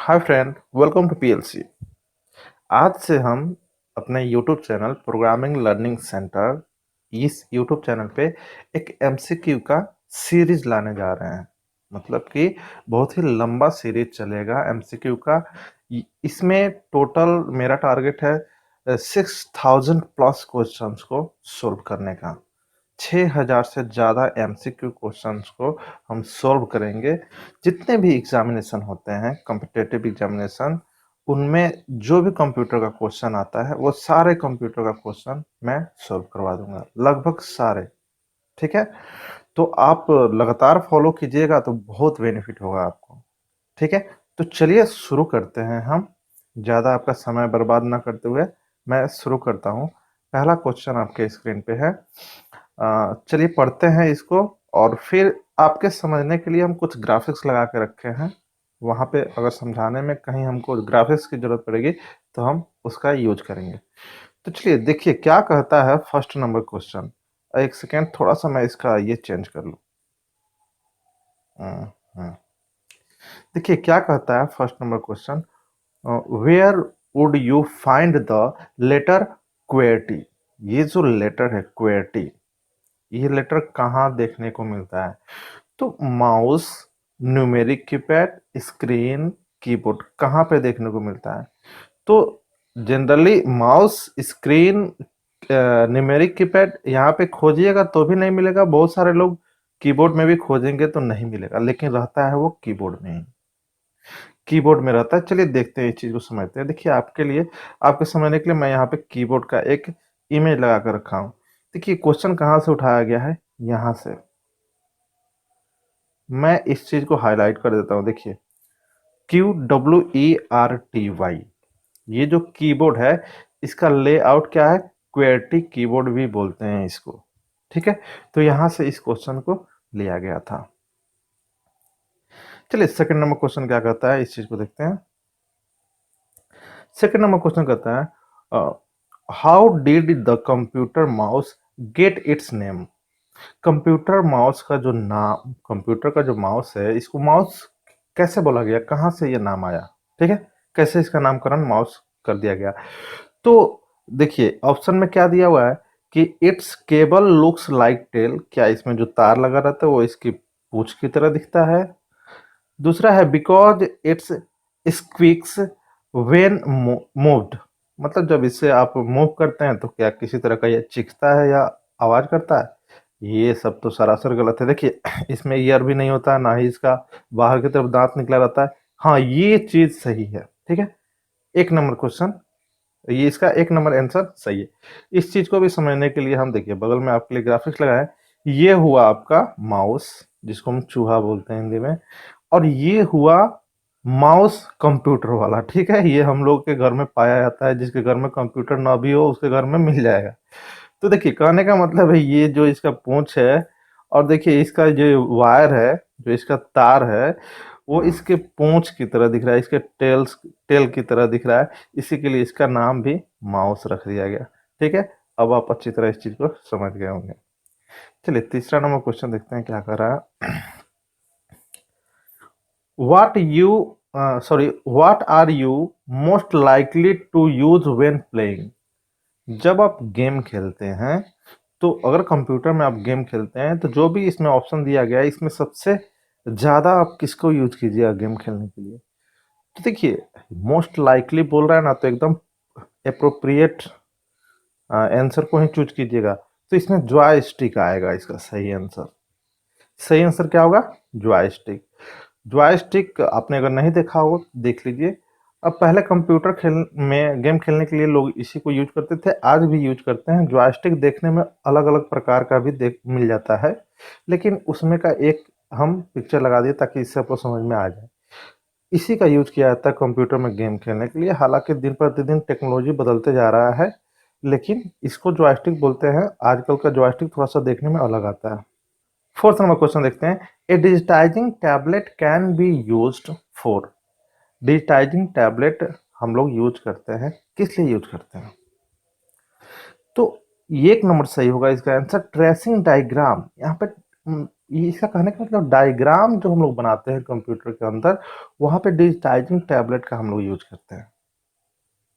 Hi friend, welcome to PLC. आज से हम अपने YouTube channel programming learning centre, इस यूट्यूब चैनल पे एक एमसीक्यू का सीरीज लाने जा रहे हैं। मतलब कि बहुत ही लंबा सीरीज चलेगा एमसीक्यू का। इसमें टोटल मेरा टारगेट है 6000 प्लस क्वेश्चंस को सोल्व करने का। 6000 से ज़्यादा एमसीक्यू क्वेश्चंस को हम सोल्व करेंगे। जितने भी एग्जामिनेशन होते हैं कॉम्पिटिटिव एग्जामिनेशन, उनमें जो भी कंप्यूटर का क्वेश्चन आता है वो सारे कंप्यूटर का क्वेश्चन मैं सोल्व करवा दूंगा, लगभग सारे। ठीक है, तो आप लगातार फॉलो कीजिएगा तो बहुत बेनिफिट होगा आपको। ठीक है, तो चलिए शुरू करते हैं हम। ज़्यादा आपका समय बर्बाद ना करते हुए मैं शुरू करता हूँ। पहला क्वेश्चन आपके स्क्रीन पे है। चलिए पढ़ते हैं इसको, और फिर आपके समझने के लिए हम कुछ ग्राफिक्स लगा के रखे हैं। वहाँ पे अगर समझाने में कहीं हमको ग्राफिक्स की जरूरत पड़ेगी तो हम उसका यूज करेंगे। तो चलिए देखिए क्या कहता है फर्स्ट नंबर क्वेश्चन। एक सेकेंड, थोड़ा सा मैं इसका ये चेंज कर लूँ। हम्म, हम्म। देखिए क्या कहता है first number question. Where would you find the letter क्वेटी। ये जो लेटर है क्वेटी, ये लेटर कहाँ देखने को मिलता है? तो mouse, numeric keypad, screen, keyboard, कहाँ पे देखने को मिलता है? तो generally mouse, screen, numeric keypad यहाँ पे खोजिएगा तो भी नहीं मिलेगा। बहुत सारे लोग कीबोर्ड में भी खोजेंगे तो नहीं मिलेगा, लेकिन रहता है वो कीबोर्ड में ही। कीबोर्ड में रहता है। चलिए देखते हैं, इस चीज को समझते हैं। देखिए आपके लिए, आपके समझने के लिए मैं यहाँ पे कीबोर्ड का एक इमेज लगा कर रखा हूँ। देखिए क्वेश्चन कहाँ से उठाया गया है, यहाँ से। मैं इस चीज को हाईलाइट कर देता हूँ। देखिए QWERTY, ये जो कीबोर्ड है इसका लेआउट क्या है? क्वेर्टी कीबोर्ड भी बोलते हैं इसको। ठीक है, तो यहां से इस क्वेश्चन को लिया गया था। चलिए सेकंड नंबर क्वेश्चन क्या कहता है, इस चीज को देखते हैं। सेकंड नंबर क्वेश्चन कहता है, how did the computer mouse get its name. Computer mouse का जो नाम, कंप्यूटर का जो माउस है, इसको माउस कैसे बोला गया, कहाँ से ये नाम आया? ठीक है, कैसे इसका नामकरण माउस कर दिया गया? तो देखिए ऑप्शन में क्या दिया हुआ है कि its cable looks like tail. क्या इसमें जो तार लगा रहता है वो इसकी पूंछ की तरह दिखता है? दूसरा है बिकॉज इट्स स्क्वीक्स व्हेन मूव्ड। मतलब जब इसे आप मूव करते हैं तो क्या किसी तरह का ये चीखता है या आवाज करता है? ये सब तो सरासर गलत है। देखिए इसमें ईयर भी नहीं होता, ना ही इसका बाहर की तरफ दांत निकला रहता है। हाँ, ये चीज सही है। ठीक है, एक नंबर क्वेश्चन, ये इसका एक नंबर आंसर सही है। इस चीज को भी समझने के लिए हम देखिए बगल में आपके लिए ग्राफिक्स लगाए। ये हुआ आपका माउस, जिसको हम चूहा बोलते हैं हिंदी में, और ये हुआ माउस कंप्यूटर वाला। ठीक है, ये हम लोग के घर में पाया जाता है। जिसके घर में कंप्यूटर ना भी हो उसके घर में मिल जाएगा। तो देखिए कहने का मतलब है, ये जो इसका पूंछ है, और देखिए इसका जो वायर है, जो इसका तार है, वो इसके पूंछ की तरह दिख रहा है, इसके टेल की तरह दिख रहा है। इसी के लिए इसका नाम भी माउस रख दिया गया। ठीक है, अब आप अच्छी तरह इस चीज को समझ गए होंगे। चलिए तीसरा नंबर क्वेश्चन देखते हैं क्या कर रहा है। What you what are you most likely to use when playing? जब आप गेम खेलते हैं, तो अगर कंप्यूटर में आप गेम खेलते हैं तो जो भी इसमें ऑप्शन दिया गया है, इसमें सबसे ज्यादा आप किसको यूज कीजिएगा गेम खेलने के लिए? तो देखिए मोस्ट लाइकली बोल रहा है ना, तो एकदम अप्रोप्रिएट आंसर को ही चूज कीजिएगा। तो इसमें जॉयस्टिक आएगा इसका सही आंसर। सही आंसर क्या होगा? जॉयस्टिक। जॉयस्टिक आपने अगर नहीं देखा हो देख लीजिए। अब पहले कंप्यूटर खेल में गेम खेलने के लिए लोग इसी को यूज करते थे, आज भी यूज करते हैं। जॉयस्टिक देखने में अलग अलग प्रकार का भी देख मिल जाता है, लेकिन उसमें का एक हम पिक्चर लगा दिए ताकि इससे आपको समझ में आ जाए। इसी का यूज किया जाता है कंप्यूटर में गेम खेलने के लिए। हालांकि दिन प्रतिदिन टेक्नोलॉजी बदलते जा रहा है, लेकिन इसको जॉयस्टिक बोलते हैं। आजकल का जॉयस्टिक थोड़ा सा देखने में अलग आता है। फोर्थ नंबर क्वेश्चन देखते हैं। A digitizing tablet can be used for. Digitizing tablet हम लोग यूज करते हैं, किस लिए यूज करते हैं? तो ये एक नंबर सही होगा इसका आंसर, ट्रेसिंग डायग्राम। यहाँ पे इसका कहने का मतलब डायग्राम जो हम लोग बनाते हैं कंप्यूटर के अंदर, वहाँ पे डिजिटाइजिंग टैबलेट का हम लोग यूज करते हैं।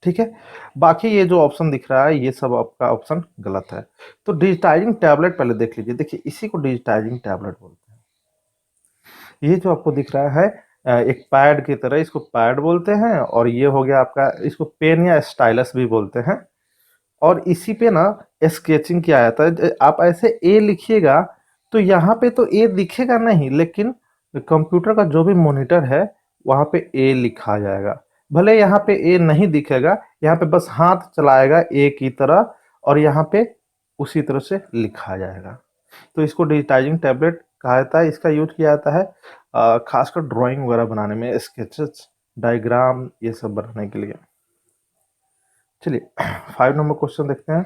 ठीक है, बाकी ये जो ऑप्शन दिख रहा है ये सब आपका ऑप्शन गलत है। तो डिजिटाइजिंग टैबलेट पहले देख लीजिए, देखिए इसी को डिजिटाइजिंग टैबलेट बोलते हैं। ये जो आपको दिख रहा है एक पैड की तरह, इसको पैड बोलते हैं, और ये हो गया आपका, इसको पेन या स्टाइलस भी बोलते हैं। और इसी पे ना स्केचिंग किया जाता है। आप ऐसे ए लिखिएगा तो यहाँ पे तो ए दिखेगा नहीं, लेकिन कंप्यूटर का जो भी मॉनिटर है वहाँ पे ए लिखा जाएगा। भले यहाँ पे ए नहीं दिखेगा, यहाँ पे बस हाथ चलाएगा ए की तरह, और यहाँ पे उसी तरह से लिखा जाएगा। तो इसको डिजिटाइजिंग टैबलेट कहा जाता है। इसका यूज किया जाता है खासकर ड्राइंग वगैरह बनाने में, स्केचेस, डायग्राम, ये सब बनाने के लिए। चलिए 5 नंबर क्वेश्चन देखते हैं।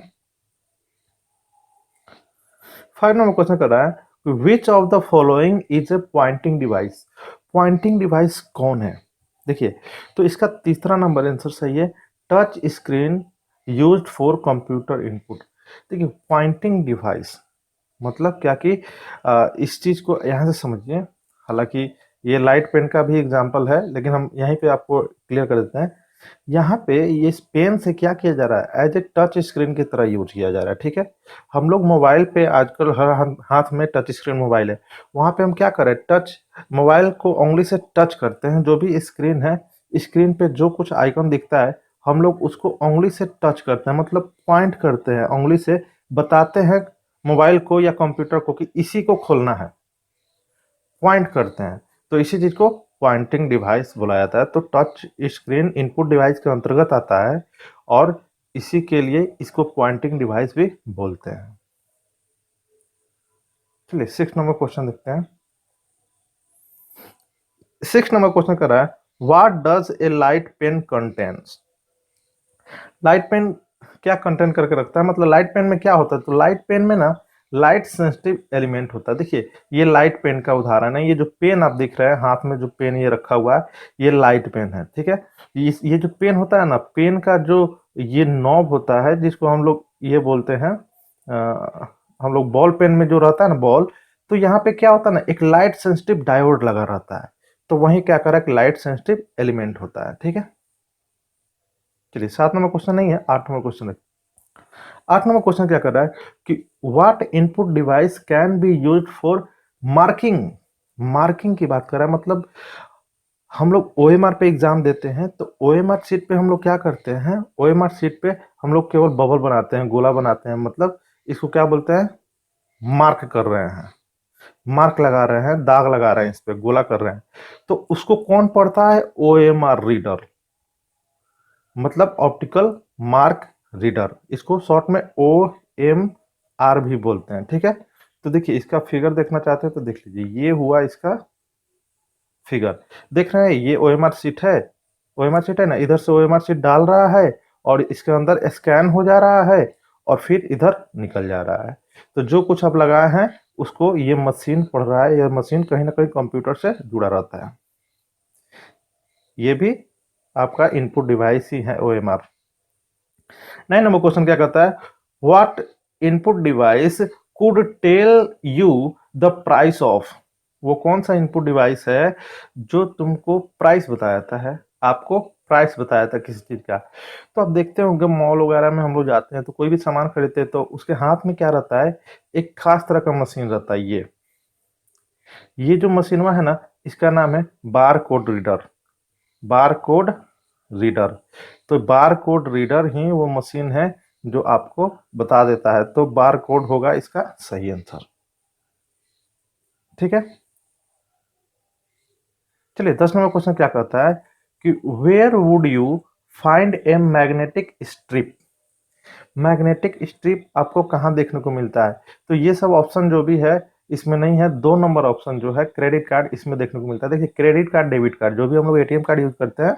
5 नंबर क्वेश्चन कर रहा है, which of the following is a pointing device. Pointing device कौन है? देखिए, तो इसका तीसरा नंबर आंसर सही है, touch screen used for computer input. देखिए पॉइंटिंग डिवाइस मतलब क्या कि इस चीज को यहाँ से समझिए। हालांकि ये लाइट पेन का भी एग्जाम्पल है, लेकिन हम यहीं पे आपको क्लियर कर देते हैं। यहाँ पे ये पेन से क्या किया जा रहा है, एज ए टच स्क्रीन की तरह यूज किया जा रहा है। ठीक है, हम लोग मोबाइल पे आजकल हर हाथ में टच स्क्रीन मोबाइल है, वहाँ पे हम क्या करें, टच मोबाइल को उंगली से टच करते हैं। जो भी स्क्रीन है, स्क्रीन पे जो कुछ आइकन दिखता है, हम लोग उसको उंगली से टच करते हैं, मतलब पॉइंट करते हैं उंगली से, बताते हैं मोबाइल को या कंप्यूटर को कि इसी को खोलना है, पॉइंट करते हैं। तो इसी चीज को पॉइंटिंग डिवाइस बोला जाता है। तो टच स्क्रीन इनपुट डिवाइस के अंतर्गत आता है, और इसी के लिए इसको पॉइंटिंग डिवाइस भी बोलते हैं। चलिए 6 नंबर क्वेश्चन देखते हैं। 6 नंबर क्वेश्चन कर रहा है, what does a light pen contains. Light pen क्या कंटेंट करके रखता है, मतलब लाइट पेन में क्या होता है, तो लाइट पेन में ना लाइट सेंसिटिव एलिमेंट होता है। देखिए ये लाइट पेन का उदाहरण है। ये जो पेन आप देख रहे हैं हाथ में, जो पेन ये रखा हुआ है, ये लाइट पेन है। ठीक है, ये जो पेन होता है ना, पेन का जो ये नॉब होता है, जिसको हम लोग ये बोलते हैं, हम लोग बॉल पेन में जो रहता है ना बॉल, तो यहाँ पे क्या होता है ना, एक लाइट सेंसिटिव डायोड लगा रहता है। तो वही क्या करा कि लाइट सेंसिटिव एलिमेंट होता है। ठीक है, चलिए 7 नंबर क्वेश्चन नहीं है, 8 नंबर क्वेश्चन है। 8 नंबर क्वेश्चन क्या कर रहा है कि what input device can be used for marking. Marking की बात कर रहा है, मतलब हम लोग ओएमआर पे एग्जाम देते हैं, तो ओएमआर शीट पे हम लोग क्या करते हैं, ओएमआर शीट पे हम लोग केवल बबल बनाते हैं, गोला बनाते हैं, मतलब इसको क्या बोलते हैं, मार्क कर रहे हैं, मार्क लगा रहे हैं, दाग लगा रहे हैं, इस पे गोला कर रहे हैं। तो उसको कौन पढ़ता है, ओएमआर रीडर, मतलब ऑप्टिकल मार्क रीडर। इसको शॉर्ट में ओ एम आर भी बोलते हैं। ठीक है, तो देखिए इसका फिगर देखना चाहते हैं तो देख लीजिए, ये हुआ इसका फिगर। देख रहे हैं ये ओएमआर शीट है, ओएमआर शीट है ना, इधर से ओएमआर शीट डाल रहा है, और इसके अंदर स्कैन हो जा रहा है, और फिर इधर निकल जा रहा है। तो जो कुछ आप लगाए हैं उसको ये मशीन पढ़ रहा है, यह मशीन कहीं ना कहीं कंप्यूटर से जुड़ा रहता है। ये भी आपका इनपुट डिवाइस ही है ओएमआर। 9 नंबर क्वेश्चन क्या कहता है, what input device could tell you the price of. वो कौन सा इनपुट डिवाइस है जो तुमको प्राइस बताया है, आपको प्राइस बताया था किसी चीज का। तो आप देखते होंगे मॉल वगैरह में हम लोग जाते हैं तो कोई भी सामान खरीदते हैं तो उसके हाथ में क्या रहता है, एक खास तरह का मशीन रहता है। ये जो मशीन है ना, इसका नाम है bar code reader, bar code reader. तो बार कोड रीडर ही वो मशीन है जो आपको बता देता है। तो बार कोड होगा इसका सही आंसर। ठीक है, चलिए 10 नंबर क्वेश्चन क्या कहता है कि where would you find a magnetic strip. Magnetic strip आपको कहाँ देखने को मिलता है, तो ये सब ऑप्शन जो भी है इसमें नहीं है। 2 नंबर ऑप्शन जो है क्रेडिट कार्ड, इसमें देखने को मिलता है। देखिए क्रेडिट कार्ड, डेबिट कार्ड, जो भी हम लोग एटीएम कार्ड यूज करते हैं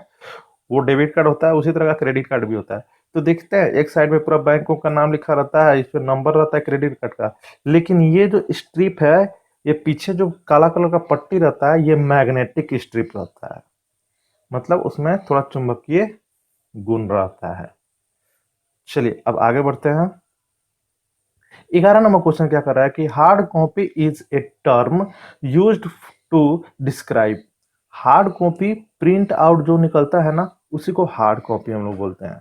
वो डेबिट कार्ड होता है, उसी तरह का क्रेडिट कार्ड भी होता है। तो देखते हैं एक साइड में पूरा बैंकों का नाम लिखा रहता है, इस पे नंबर रहता है क्रेडिट कार्ड का, लेकिन ये जो स्ट्रिप है, ये पीछे जो काला कलर का पट्टी रहता है, ये मैग्नेटिक स्ट्रिप रहता है, मतलब उसमें थोड़ा चुंबकीय गुण रहता है। चलिए अब आगे बढ़ते हैं। 11 नंबर क्वेश्चन क्या कर रहा है कि hard copy is a term used to describe. Hard copy print out जो निकलता है ना, उसी को हार्ड कॉपी हम लोग बोलते हैं।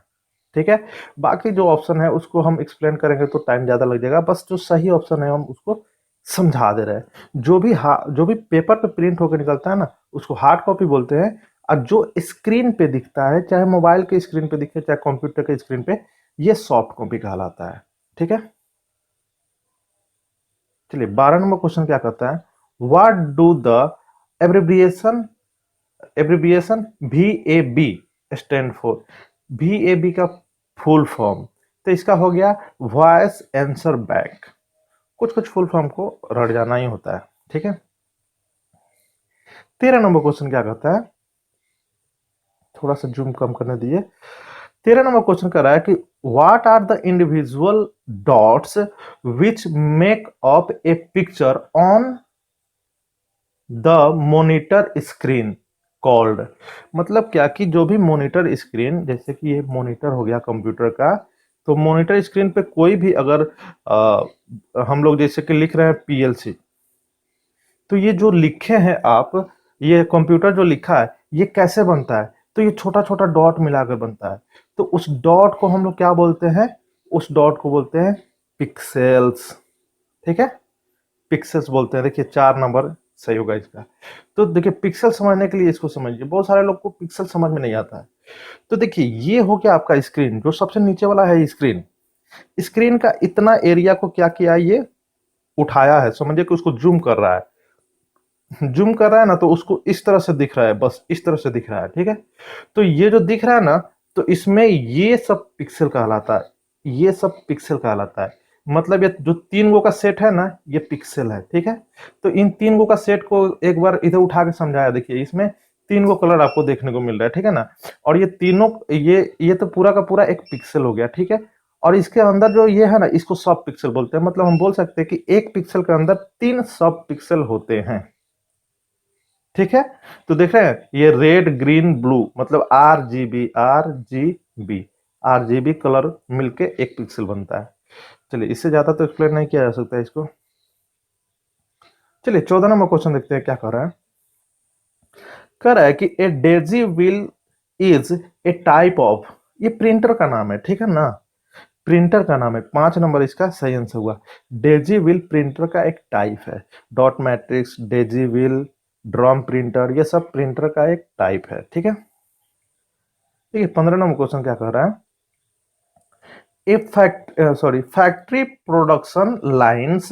ठीक है, बाकी जो ऑप्शन है उसको हम एक्सप्लेन करेंगे तो टाइम ज्यादा लग जाएगा, बस जो सही ऑप्शन है हम उसको समझा दे रहे हैं। जो भी पेपर पे प्रिंट होकर निकलता है ना, उसको हार्ड कॉपी बोलते हैं। और जो स्क्रीन पे दिखता है, चाहे मोबाइल के स्क्रीन पे दिखे चाहे कंप्यूटर के स्क्रीन पे, ये सॉफ्ट कॉपी कहलाता है। ठीक है, चलिए 12 नंबर क्वेश्चन क्या करता है, what do the abbreviation abbreviation VAB stand for. VAB का फुल फॉर्म, तो इसका हो गया वॉइस आंसर बैक। कुछ कुछ फुल फॉर्म को रट जाना ही होता है। ठीक है, 13 नंबर क्वेश्चन क्या कहता है, थोड़ा सा जूम कम करने दीजिए। 13 नंबर क्वेश्चन कर रहा है कि what are the individual dots which make up a picture on the monitor screen called. मतलब क्या कि जो भी मॉनिटर स्क्रीन, जैसे कि ये मॉनिटर हो गया कंप्यूटर का, तो मॉनिटर स्क्रीन पे कोई भी अगर हम लोग जैसे कि लिख रहे हैं PLC, तो ये जो लिखे हैं आप, ये कंप्यूटर जो लिखा है ये कैसे बनता है, तो ये छोटा छोटा डॉट मिलाकर बनता है। तो उस डॉट को हम लोग क्या बोलते हैं, उस डॉट को बोलते हैं पिक्सेल्स। ठीक है, पिक्सेल्स बोलते हैं। देखिए 4 नंबर सही होगा इसका। तो देखिए पिक्सल समझने के लिए इसको समझिए, बहुत सारे लोग को पिक्सल समझ में नहीं आता है। तो देखिए ये हो गया आपका स्क्रीन, जो सबसे नीचे वाला है स्क्रीन। स्क्रीन का इतना एरिया को क्या किया, ये उठाया है, समझिए कि उसको जूम कर रहा है। जूम कर रहा है ना, तो उसको इस तरह से दिख रहा है, बस इस तरह से दिख रहा है। ठीक है, तो ये जो दिख रहा है ना, तो इसमें ये सब पिक्सल कहलाता है, ये सब पिक्सल कहलाता है। मतलब ये जो 3 गो का सेट है ना, ये पिक्सल है। ठीक है, तो इन 3 गो का सेट को एक बार इधर उठा के समझाया। देखिए इसमें 3 गो कलर आपको देखने को मिल रहा है। ठीक है ना, और ये तीनों, ये तो पूरा का पूरा एक पिक्सल हो गया। ठीक है, और इसके अंदर जो ये है ना, इसको सब पिक्सल बोलते हैं। मतलब हम बोल सकते हैं कि एक पिक्सल के अंदर 3 सब पिक्सल होते हैं। ठीक है, तो देख रहे हैं ये रेड ग्रीन ब्लू, मतलब RGB कलर मिलके एक पिक्सल बनता है। चलिए इससे ज्यादा तो एक्सप्लेन नहीं किया जा सकता है इसको। चलिए 14 नंबर क्वेश्चन देखते हैं क्या कर रहा है। कह रहा है कि a daisy wheel is a type of, ये प्रिंटर का नाम है। ठीक है ना, प्रिंटर का नाम है। 5 नंबर इसका सही आंसर हुआ। डेजी व्हील प्रिंटर का एक टाइप है। Dot matrix, Daisy wheel, drum printer, ये सब प्रिंटर का एक टाइप है। ठीक है, देखिए 15 नंबर क्वेश्चन क्या कह रहा है, factory production lines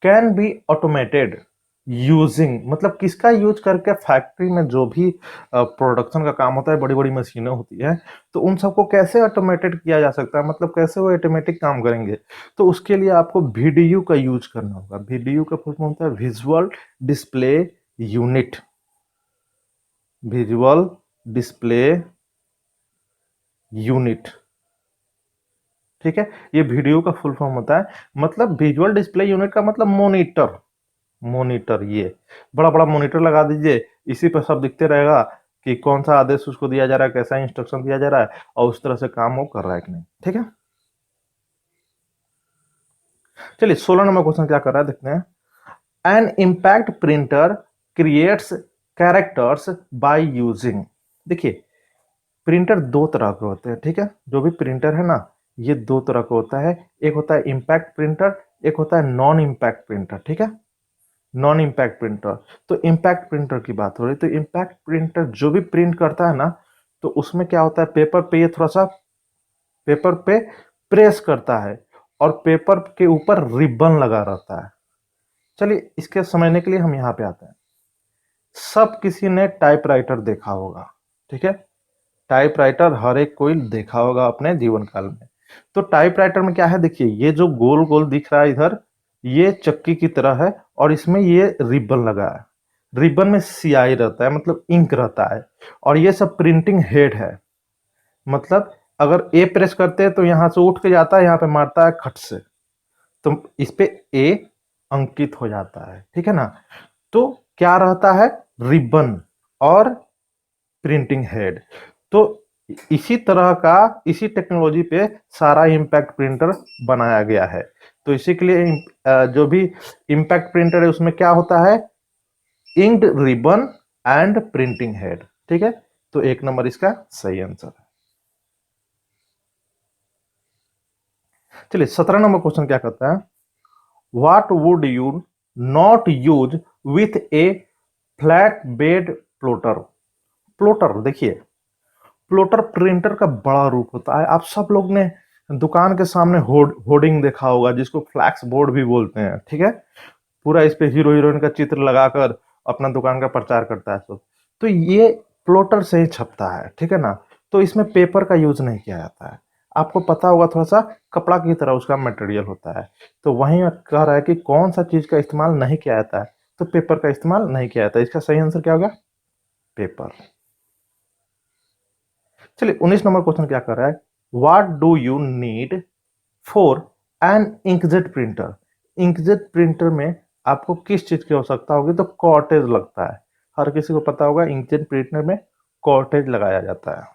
can be automated using. मतलब किसका यूज करके फैक्ट्री में जो भी प्रोडक्शन का काम होता है, बड़ी बड़ी मशीनें होती है, तो उन सबको कैसे ऑटोमेटेड किया जा सकता है, मतलब कैसे वो ऑटोमेटिक काम करेंगे। तो उसके लिए आपको VDU का यूज करना होगा। VDU का फुल फॉर्म होता है visual display unit. Visual display unit. ठीक है, ये वीडियो का फुल फॉर्म होता है। मतलब विजुअल डिस्प्ले यूनिट का मतलब मॉनिटर। मॉनिटर, ये बड़ा बड़ा मॉनिटर लगा दीजिए, इसी पर सब दिखते रहेगा कि कौन सा आदेश उसको दिया जा रहा है, कैसा इंस्ट्रक्शन दिया जा रहा है, और उस तरह से काम वो कर रहा है कि नहीं। ठीक है, चलिए 16 नंबर क्वेश्चन क्या कर रहा है देखते हैं। An impact printer creates characters by using. देखिए प्रिंटर दो तरह के होते हैं। ठीक है, जो भी प्रिंटर है ना, ये दो तरह का होता है। एक होता है इम्पैक्ट प्रिंटर, एक होता है नॉन इम्पैक्ट प्रिंटर। ठीक है, नॉन इम्पैक्ट प्रिंटर। तो इम्पैक्ट प्रिंटर की बात हो रही है, तो इम्पैक्ट प्रिंटर जो भी प्रिंट करता है ना, तो उसमें क्या होता है, पेपर पे ये थोड़ा सा पेपर पे प्रेस करता है, और पेपर के ऊपर रिबन लगा रहता है। चलिए इसके समझने के लिए हम यहाँ पे आते हैं। सब किसी ने टाइपराइटर देखा होगा। ठीक है, टाइपराइटर हर एक कोई देखा होगा अपने जीवन काल में। तो टाइपराइटर में क्या है, देखिए ये जो गोल गोल दिख रहा है इधर, ये चक्की की तरह है, और इसमें ये रिबन लगा है। रिबन में स्याही रहता है, मतलब इंक रहता है, और ये सब प्रिंटिंग हेड है। मतलब अगर ए प्रेस करते हैं तो यहां से उठ के जाता है, यहाँ पे मारता है खट से, तो इस पे ए अंकित हो जाता है। ठीक है ना, तो क्या रहता है, रिबन और प्रिंटिंग हेड। तो इसी तरह का, इसी टेक्नोलॉजी पे सारा इम्पैक्ट प्रिंटर बनाया गया है। तो इसी के लिए जो भी इम्पैक्ट प्रिंटर है उसमें क्या होता है, inked ribbon and printing head. ठीक है, तो 1 नंबर इसका सही आंसर है। चलिए 17 नंबर क्वेश्चन क्या कहता है, what would you not use with A flat bed plotter. Plotter देखिए, प्लोटर प्रिंटर का बड़ा रूप होता है। आप सब लोग ने दुकान के सामने होर्डिंग देखा होगा, जिसको फ्लैक्स बोर्ड भी बोलते हैं। ठीक है, पूरा इस पे हीरो हीरोइन का चित्र लगाकर अपना दुकान का प्रचार करता है सब। तो ये प्लोटर से ही छपता है, ठीक है ना। तो इसमें पेपर का यूज नहीं किया जाता है। आपको पता होगा, थोड़ा सा कपड़ा की तरह उसका मटेरियल होता है। तो वहीं कह रहा है कि कौन सा चीज का इस्तेमाल नहीं किया जाता है, तो पेपर का इस्तेमाल नहीं किया जाता है। इसका सही आंसर क्या होगा, पेपर। चलिए 19 नंबर क्वेश्चन क्या कर रहा है, what do you need for an inkjet printer. Inkjet printer में आपको किस चीज की आवश्यकता होगी, तो कॉर्टेज लगता है। हर किसी को पता होगा इंकजेट प्रिंटर में कॉर्टेज लगाया जाता है।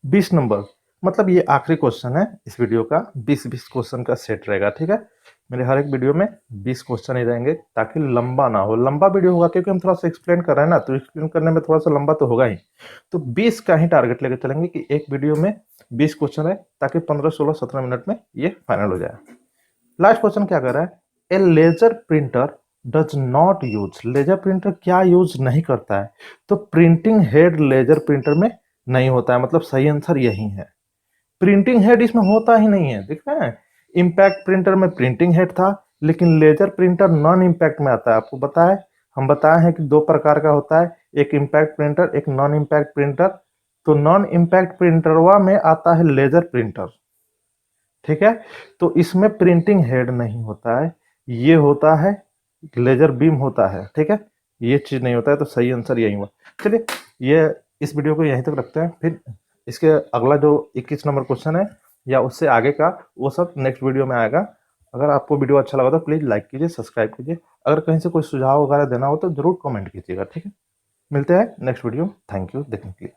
20 नंबर, मतलब ये आखिरी क्वेश्चन है इस वीडियो का। 20-20 क्वेश्चन का सेट रहेगा। ठीक है, मेरे हर एक वीडियो में 20 क्वेश्चन ही रहेंगे, ताकि लंबा ना हो। लंबा वीडियो होगा क्योंकि हम थोड़ा सा एक्सप्लेन कर रहे हैं ना, तो एक्सप्लेन करने में थोड़ा सा लंबा तो होगा ही। तो 20 का ही टारगेट लेकर चलेंगे कि एक वीडियो में 20 क्वेश्चन है, ताकि 15, 16, 17 मिनट में ये फाइनल हो जाए। लास्ट क्वेश्चन क्या कर रहा है, a laser printer does not use. Laser printer क्या यूज नहीं करता है, तो प्रिंटिंग हेड लेजर प्रिंटर में नहीं होता है। मतलब सही आंसर यही है, प्रिंटिंग हेड इसमें होता ही नहीं है। देख रहे हैं, इम्पैक्ट प्रिंटर में प्रिंटिंग हेड था, लेकिन लेजर प्रिंटर नॉन इम्पैक्ट में आता है। आपको बताए, हम बताए हैं कि 2 प्रकार का होता है, एक इम्पैक्ट प्रिंटर, एक नॉन इम्पैक्ट प्रिंटर। तो नॉन इम्पैक्ट प्रिंटरवा में आता है लेजर प्रिंटर। ठीक है, तो इसमें प्रिंटिंग हेड नहीं होता है, ये होता है लेजर बीम होता है। ठीक है, ये चीज नहीं होता है, तो सही आंसर यही हुआ। चलिए, ये इस वीडियो को यहीं तक रखते हैं, फिर इसके अगला जो 21 नंबर क्वेश्चन है या उससे आगे का, वो सब नेक्स्ट वीडियो में आएगा। अगर आपको वीडियो अच्छा लगा तो प्लीज लाइक कीजिए, सब्सक्राइब कीजिए। अगर कहीं से कोई सुझाव वगैरह देना हो तो जरूर कमेंट कीजिएगा। ठीक है, मिलते हैं नेक्स्ट वीडियो। थैंक यू देखने के लिए।